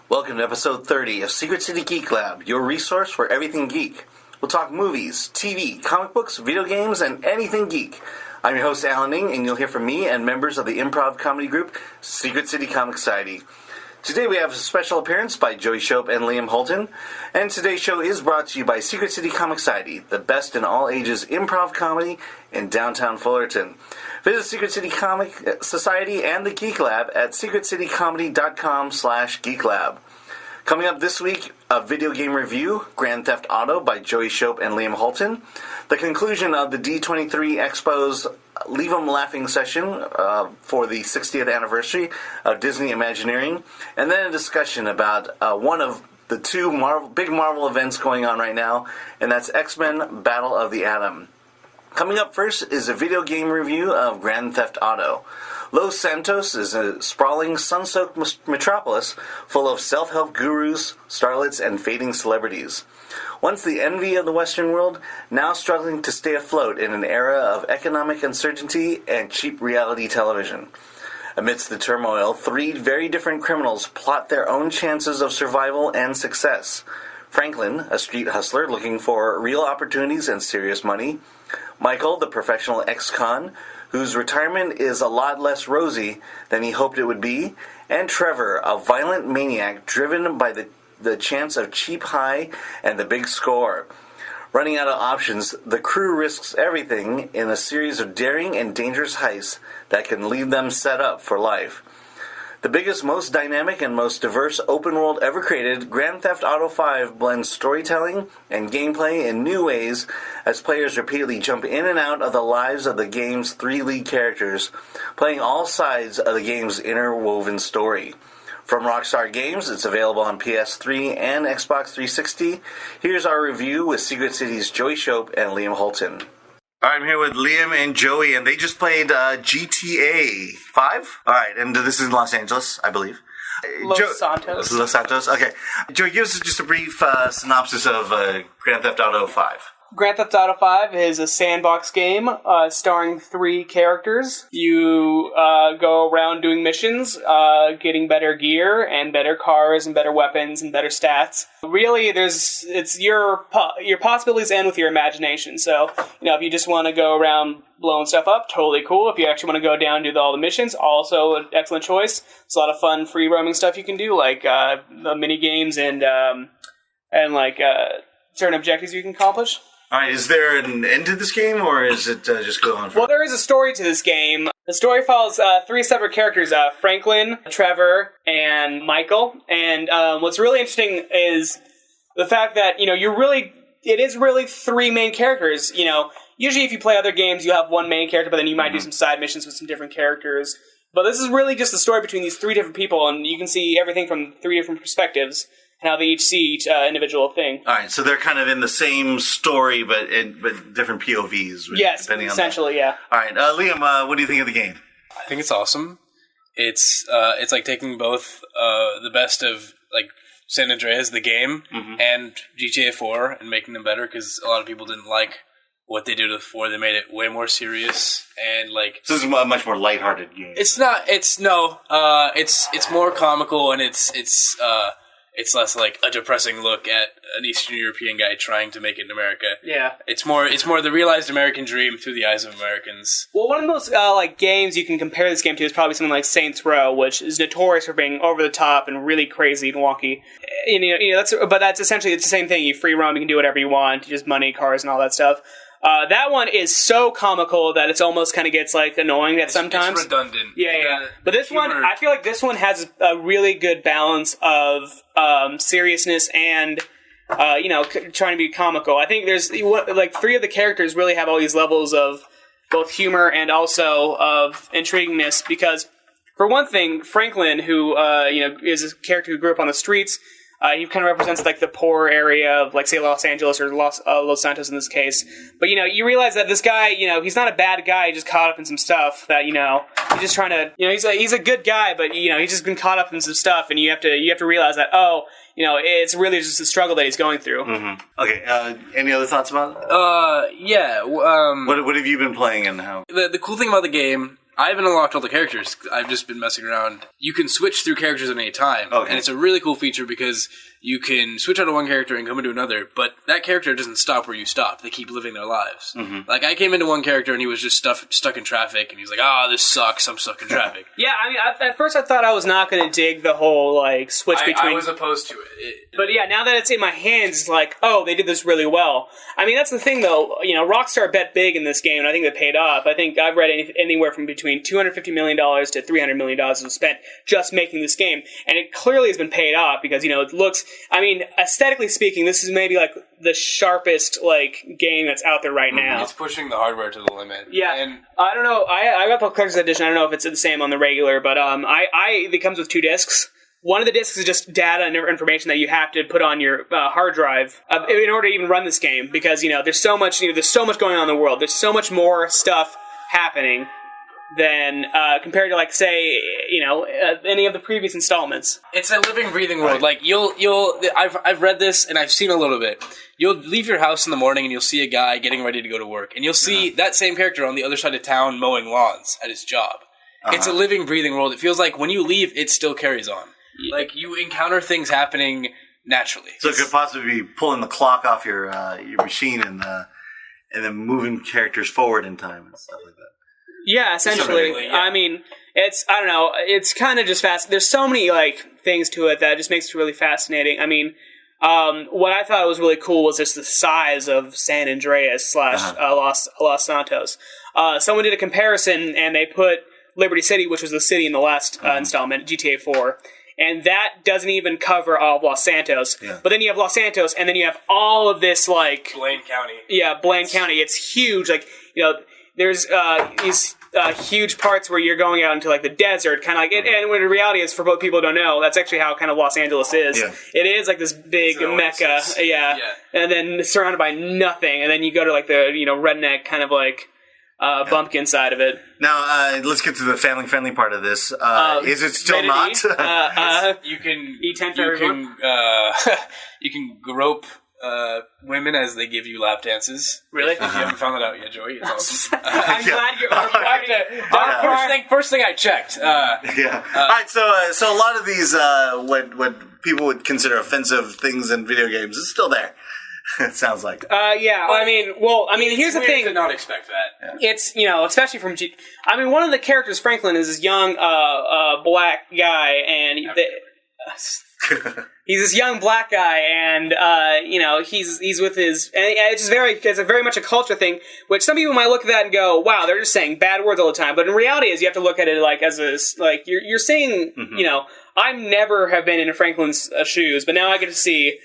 Welcome to episode 30 of Secret City Geek Lab, your resource for everything geek. We'll talk movies, TV, comic books, video games, and anything geek. I'm your host, Alan Ning, and you'll hear from me and members of the improv comedy group, Secret City Comic Society. Today we have a special appearance by Joey Shope and Liam Holton, and today's show is brought to you by Secret City Comic Society, the best in all ages improv comedy in downtown Fullerton. Visit Secret City Comic Society and the Geek Lab at secretcitycomedy.com/geeklab. Coming up this week, a video game review, Grand Theft Auto by Joey Shope and Liam Holton, the conclusion of the D23 Expo's Leave 'em Laughing session for the 60th anniversary of Disney Imagineering, and then a discussion about one of the two big Marvel events going on right now, and that's X-Men Battle of the Atom. Coming up first is a video game review of Grand Theft Auto. Los Santos is a sprawling, sun-soaked metropolis full of self-help gurus, starlets, and fading celebrities. Once the envy of the Western world, now struggling to stay afloat in an era of economic uncertainty and cheap reality television. Amidst the turmoil, three very different criminals plot their own chances of survival and success. Franklin, a street hustler looking for real opportunities and serious money. Michael, the professional ex-con, whose retirement is a lot less rosy than he hoped it would be. And Trevor, a violent maniac driven by the chance of cheap high and the big score. Running out of options, the crew risks everything in a series of daring and dangerous heists that can leave them set up for life. The biggest, most dynamic, and most diverse open world ever created, Grand Theft Auto V blends storytelling and gameplay in new ways as players repeatedly jump in and out of the lives of the game's three lead characters, playing all sides of the game's interwoven story. From Rockstar Games, it's available on PS3 and Xbox 360. Here's our review with Secret City's Joey Shope and Liam Holton. I'm here with Liam and Joey, and they just played GTA 5? Alright, and this is in Los Angeles, I believe. Los Santos. Los Santos, okay. Joey, give us just a brief synopsis of Grand Theft Auto 5. Grand Theft Auto 5 is a sandbox game starring three characters. You go around doing missions, getting better gear and better cars and better weapons and better stats. Really, it's your possibilities end with your imagination. So, if you just want to go around blowing stuff up, totally cool. If you actually want to go down and do all the missions, also an excellent choice. It's a lot of fun free roaming stuff you can do, like the mini games and certain objectives you can accomplish. Alright, is there an end to this game, or is it just go on? Well, there is a story to this game. The story follows three separate characters, Franklin, Trevor, and Michael. And what's really interesting is the fact that, it is really three main characters. Usually if you play other games, you have one main character, but then you might do some side missions with some different characters. But this is really just the story between these three different people, and you can see everything from three different perspectives. And how they each see each individual thing. All right, so they're kind of in the same story, but different POVs. Yes, essentially, yeah. All right, Liam, what do you think of the game? I think it's awesome. It's like taking both the best of like San Andreas, the game, and GTA 4, and making them better because a lot of people didn't like what they did with 4. They made it way more serious and like. So this is a much more lighthearted game. It's not. It's more comical, and it's less like a depressing look at an Eastern European guy trying to make it in America. Yeah. It's more the realized American dream through the eyes of Americans. Well, one of the most games you can compare this game to is probably something like Saints Row, which is notorious for being over the top and really crazy and wonky. That's essentially it's the same thing. You free roam, you can do whatever you want, just money, cars, and all that stuff. That one is so comical that it almost kind of gets annoying at sometimes. It's redundant. Yeah. But this one, I feel like this one has a really good balance of seriousness and trying to be comical. I think there's three of the characters really have all these levels of both humor and also of intriguingness. Because for one thing, Franklin, who is a character who grew up on the streets. He kind of represents the poor area of say Los Angeles or Los Santos in this case. But you realize that this guy, he's not a bad guy. He just caught up in some stuff that he's just trying to. He's a good guy, but he's just been caught up in some stuff, and you have to realize that it's really just a struggle that he's going through. Mm-hmm. Okay. Any other thoughts about it? Yeah. What have you been playing and how? The cool thing about the game. I haven't unlocked all the characters. I've just been messing around. You can switch through characters at any time. Okay. And it's a really cool feature because you can switch out of one character and come into another, but that character doesn't stop where you stopped. They keep living their lives. Mm-hmm. Like, I came into one character and he was just stuck in traffic, and he's like, this sucks, I'm stuck in traffic. Yeah, I mean, at first I thought I was not going to dig the whole, like, switch between... I was opposed to it. But yeah, now that it's in my hands, it's like, oh, they did this really well. I mean, that's the thing, though. You know, Rockstar bet big in this game, and I think they paid off. I think I've read anywhere from between $250 million to $300 million was spent just making this game. And it clearly has been paid off because, you know, it looks... I mean, aesthetically speaking, this is maybe, like, the sharpest, like, game that's out there right now. It's pushing the hardware to the limit. Yeah. And I don't know. I got the collector's edition. I don't know if it's the same on the regular, but it comes with 2 discs. One of the discs is just data and information that you have to put on your hard drive in order to even run this game, because there's so much going on in the world. There's so much more stuff happening than compared to, like, say, any of the previous installments. it's a living, breathing world. Like, I've read this and I've seen a little bit. You'll leave your house in the morning and you'll see a guy getting ready to go to work, and you'll see that same character on the other side of town mowing lawns at his job. It's a living, breathing world. It feels like when you leave, it still carries on. Yeah. Like, you encounter things happening naturally. So it could possibly be pulling the clock off your machine and then moving characters forward in time and stuff like that. Yeah, essentially. Yeah. I mean, I don't know, it's kind of just fast. There's so many, like, things to it that just makes it really fascinating. I mean, what I thought was really cool was just the size of San Andreas / Los Santos. Someone did a comparison, and they put Liberty City, which was the city in the last installment, GTA 4, and that doesn't even cover all of Los Santos. Yeah. But then you have Los Santos, and then you have all of this, like... Blaine County. Yeah, Blaine County. It's huge. Like, there's these huge parts where you're going out into, like, the desert, kind of like... And when the reality is, for both people who don't know, that's actually how kind of Los Angeles is. Yeah. It is, like, this big mecca. Yeah. And then surrounded by nothing. And then you go to, like, the, redneck kind of, like... bumpkin side of it. Now, let's get to the family-friendly part of this. Is it still not? You can eat 10 for everyone. You can grope women as they give you lap dances. Really? If you haven't found that out yet, Joey, it's awesome. I'm glad you're... First thing I checked. Yeah. All right. So a lot of these what people would consider offensive things in video games is still there. It sounds like. Yeah. I mean, here's the thing. I did not expect that. Yeah. It's, especially from I mean, one of the characters, Franklin, is this young black guy, and he's this young black guy, and he's with his, and it's very much a culture thing, which some people might look at that and go, wow, they're just saying bad words all the time. But in reality, is you have to look at it like as a, like, you're saying, I never have been in Franklin's shoes, but now I get to see.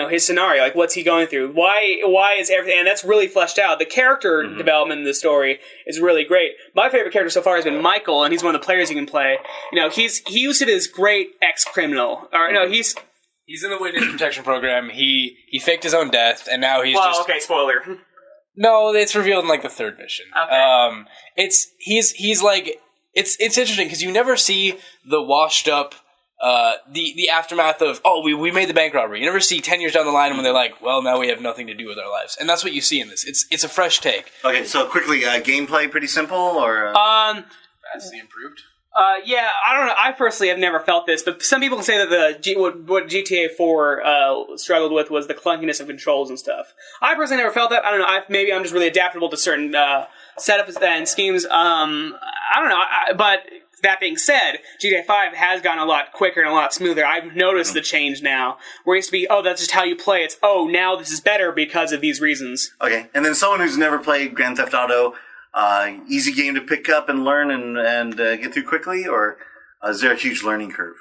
His scenario, like, what's he going through? Why is everything, and that's really fleshed out. The character development in the story is really great. My favorite character so far has been Michael, and he's one of the players you can play. He used to be this great ex-criminal. Or, no, he's in the witness protection program. He faked his own death, and now he's okay, spoiler. No, it's revealed in, like, the third mission. Okay. He's like, it's interesting, because you never see the washed up, the aftermath of, we made the bank robbery. You never see 10 years down the line when they're like, well, now we have nothing to do with our lives. And that's what you see in this. It's a fresh take. Okay, so quickly, gameplay pretty simple, or? Vastly improved. Yeah, I don't know. I personally have never felt this, but some people say that what GTA 4 struggled with was the clunkiness of controls and stuff. I personally never felt that. I don't know. Maybe I'm just really adaptable to certain setups and schemes. I don't know. But that being said, GTA 5 has gone a lot quicker and a lot smoother. I've noticed the change now. Where it used to be, that's just how you play. It's, now this is better because of these reasons. Okay, and then someone who's never played Grand Theft Auto, easy game to pick up and learn and get through quickly, or is there a huge learning curve?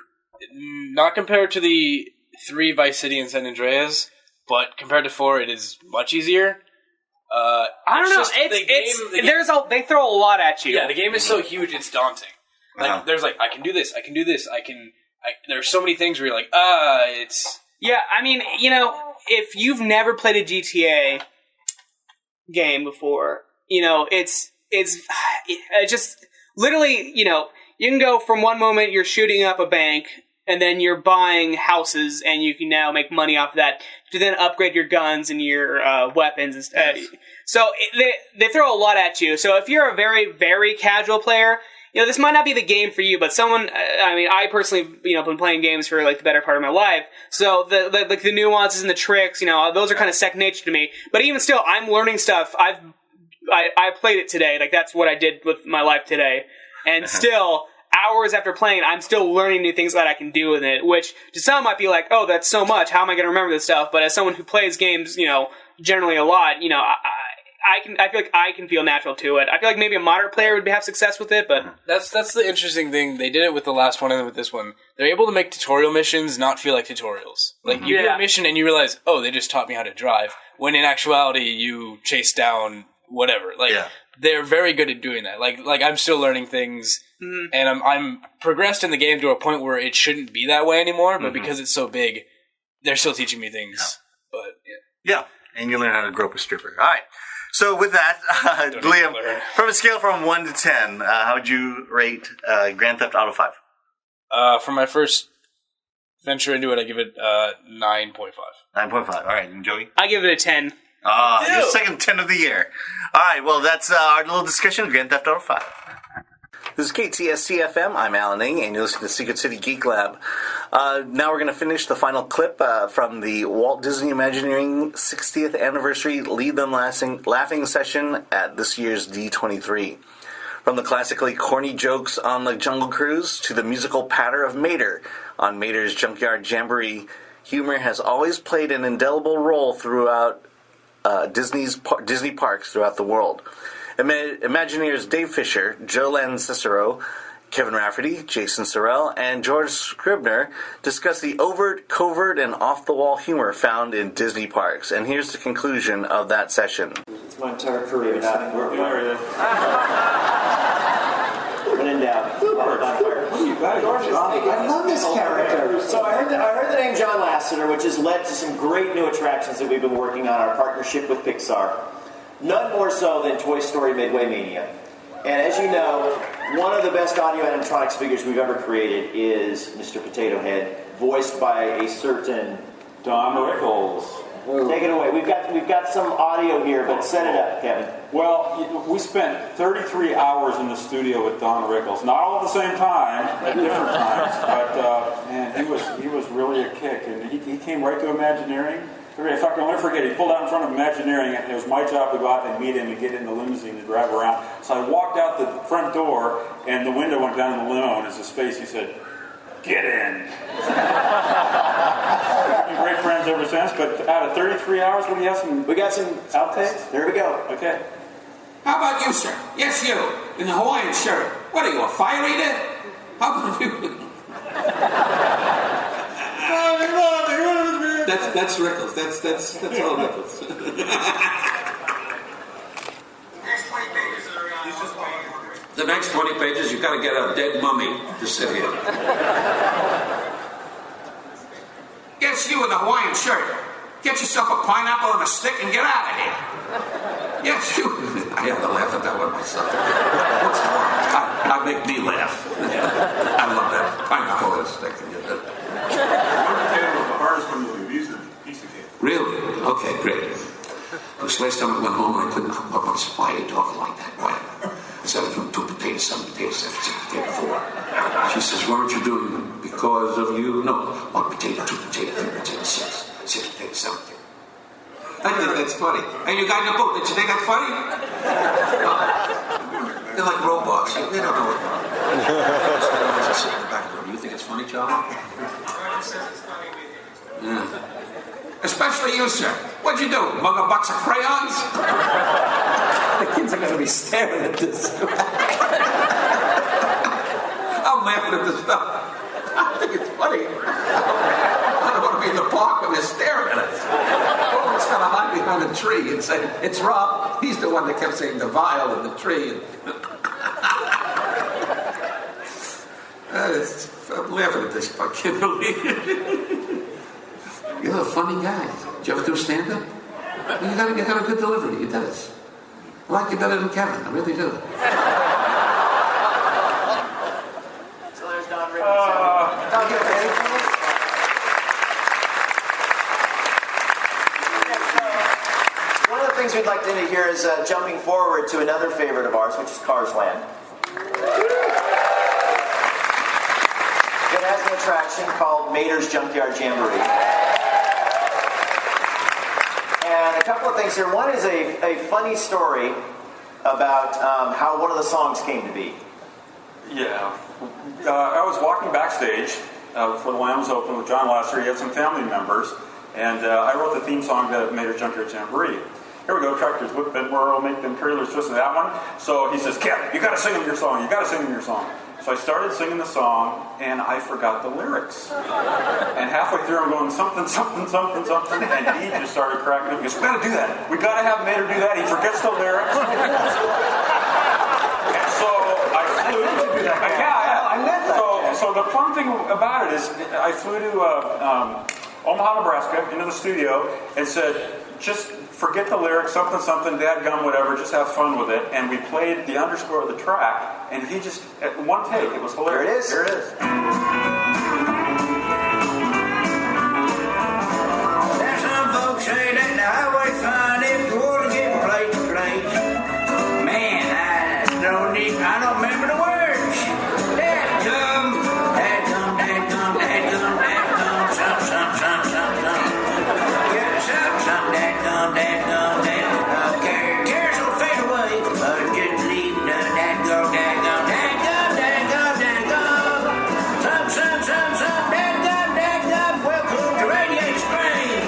Not compared to the 3 Vice City and San Andreas, but compared to 4, it is much easier. I don't know. They throw a lot at you. Yeah, the game is so huge, it's daunting. Like, there's like, I can do this, there's so many things where you're like, it's... Yeah, I mean, if you've never played a GTA game before, it's just, literally, you can go from one moment you're shooting up a bank, and then you're buying houses, and you can now make money off of that to then upgrade your guns and your weapons. So they throw a lot at you. So if you're a very, very casual player, this might not be the game for you, but someone, I personally, been playing games for, the better part of my life, so the nuances and the tricks, those are kind of second nature to me, but even still, I'm learning stuff. I played it today, that's what I did with my life today, and still, hours after playing, I'm still learning new things that I can do with it, which to some might be like, oh, that's so much, how am I going to remember this stuff, but as someone who plays games, generally a lot, I feel like I can feel natural to it. I feel like maybe a moderate player would have success with it, but that's the interesting thing. They did it with the last one and with this one. They're able to make tutorial missions not feel like tutorials. You do a mission and you realize, oh, they just taught me how to drive. When in actuality, you chase down whatever. They're very good at doing that. I'm still learning things, and I'm progressed in the game to a point where it shouldn't be that way anymore. But because it's so big, they're still teaching me things. Yeah. But yeah, and you learn how to grope a stripper. All right. So with that, Liam, from a scale from 1 to 10, how would you rate Grand Theft Auto 5? For my first venture into it, I give it 9.5. 9.5. All right, and Joey? I give it a 10. Your second 10 of the year. All right, well, that's our little discussion of Grand Theft Auto 5. This is KTST-FM. I'm Alan Ng, and you're listening to Secret City Geek Lab. Now we're going to finish the final clip from the Walt Disney Imagineering 60th Anniversary Leave Them Laughing session at this year's D23. From the classically corny jokes on the Jungle Cruise to the musical patter of Mater on Mater's Junkyard Jamboree, humor has always played an indelible role throughout Disney parks throughout the world. Imagineers Dave Fisher, Joe Lancicero, Kevin Rafferty, Jason Sorrell, and George Scribner discuss the overt, covert, and off-the-wall humor found in Disney parks. And here's the conclusion of that session. It's my entire career. When in doubt. I love this character. So I heard the name John Lasseter, which has led to some great new attractions that we've been working on, our partnership with Pixar. None more so than Toy Story Midway Mania. And as you know, one of the best audio animatronics figures we've ever created is Mr. Potato Head, voiced by a certain Don Rickles. Take it away. We've got some audio here, but set it up, Kevin. Well, we spent 33 hours in the studio with Don Rickles. Not all at the same time, at different times. But man, he was really a kick, and he came right to Imagineering. In fact, I'll never forget, he pulled out in front of Imagineering, and it was my job to go out and meet him and get in the limousine and drive around. So I walked out the front door, and the window went down in the limo, and as a space, he said, "Get in." We've been great friends ever since, but out of 33 hours, what do you have? We got some outtakes? There we go. Okay. How about you, sir? Yes, you, in the Hawaiian shirt. What are you, a fire eater? How about you? That's Rickles. That's all Rickles. The next 20 pages, you've got to get a dead mummy to sit here. Yes, you in the Hawaiian shirt. Get yourself a pineapple and a stick and get out of here. Yes, you. I had to laugh at that one myself. What's the one? That make me laugh. I love that. Pineapple and a stick and get that. The hardest one to use the piece of cake. Really? Okay, great. This last time I went home, I couldn't come up with why are you talking like that? Why? I said, I was doing 2 potatoes, 7 potatoes, 7 potato 4. She says, what aren't you doing because of you? No. 1 potato, 2 potato, 3 potato, 6. 6 potato, 7 potato. I think that's funny. And you got in the book, did you think that's funny? They're like robots. They don't know what. Sit in the back of the room. You think it's funny, Charlie? Yeah. Especially you, sir. What'd you do? Mug a box of crayons? The kids are going to be staring at this. I'm laughing at this stuff. I think it's funny. I don't want to be in the park when they're staring at us. Oh, it's going to hide behind a tree and say, it's Rob. He's the one that kept saying the vial and the tree. I'm laughing at this. I can't believe it. You're a funny guy. Did you ever do stand-up? You got a good delivery. He does. I like you better than Kevin. I really do. So there's Don Rickles. we'd like to end here is jumping forward to another favorite of ours, which is Cars Land. It has an attraction called Mater's Junkyard Jamboree. And a couple of things here. One is a funny story about how one of the songs came to be. Yeah. I was walking backstage before the Land was open with John Lasseter. He had some family members. And I wrote the theme song to Mater's Junkyard Jamboree. Here we go, tractors whip and whirl, make them trailers twist, that one. So he says, Kev, you got to sing them your song. You got to sing them your song. So I started singing the song, and I forgot the lyrics. And halfway through, I'm going something, something, something, something, and he just started cracking up. He goes, we got to do that. We got to have Mater do that. He forgets the lyrics. And so I flew. Yeah, I meant that. So the fun thing about it is, I flew to Omaha, Nebraska, into the studio, and said, just forget the lyrics, something, something, dadgum, whatever, just have fun with it. And we played the underscore of the track, and he just, at one take, it was hilarious. Here it is. There's some folks say that the highway's fine if you want to get from place to place. Man, I don't remember the words. Dadgum, dadgum, dadgum, dadgum, dadgum, some, yeah, some, dadgum, dadgum, dadgum, cares will fade away, but just leave the dadgum, dadgum, dadgum, dadgum, dadgum, some, dadgum, dadgum, welcome to Radiator Springs.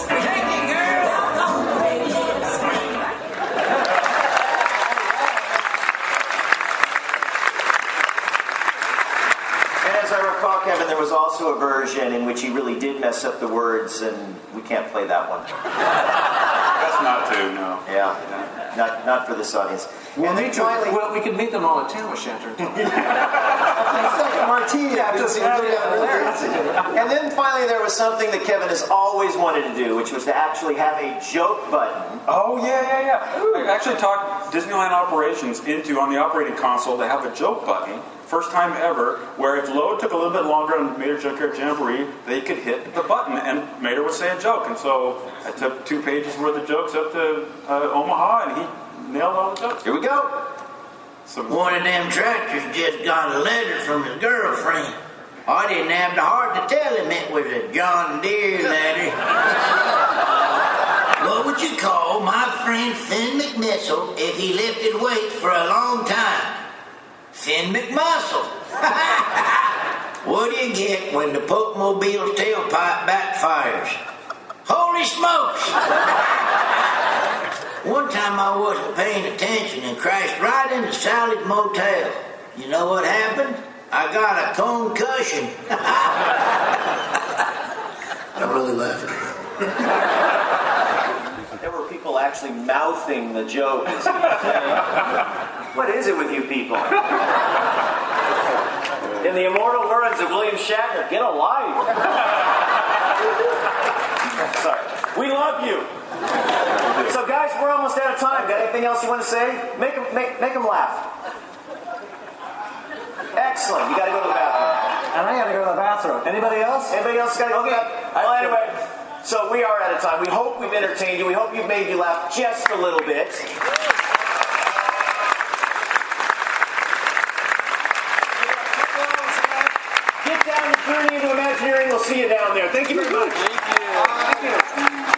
Take it, girl. And as I recall, Kevin, there was also a version in which he really did mess up the words, and we can't play that one. That's not to, no. Yeah, not for this audience. And then finally, We could meet them all at Tam O'Shanter. martini. And then finally, there was something that Kevin has always wanted to do, which was to actually have a joke button. Oh, yeah. I actually talked Disneyland Operations into, on the operating console, to have a joke button, first time ever, where if load took a little bit longer on Mater Junkyard Jamboree, they could hit the button and Mater would say a joke. And so I took 2 pages worth of jokes up to Omaha, and he nailed all the jokes. Here we go. One of them tractors just got a letter from his girlfriend. I didn't have the heart to tell him it was a John Deere letter. What would you call my friend Finn McMissile if he lifted weights for a long time? Finn McMuscle. What do you get when the Pokemobile's tailpipe backfires? Holy smokes! One time I wasn't paying attention and crashed right into Sally's motel. You know what happened? I got a concussion. I'm really laughing. There were people actually mouthing the joke. What is it with you people? In the immortal words of William Shatner, get a life. Sorry. We love you. So guys, we're almost out of time. Got anything else you want to say? Make them laugh. Excellent. You got to go to the bathroom. And I gotta go to the bathroom. Anybody else? Anybody else got to go to the bathroom? Well, anyway, so we are out of time. We hope we've entertained you. We hope we've made you laugh just a little bit. Get down the journey into Imagineering. We'll see you down there. Thank you very much. Thank you.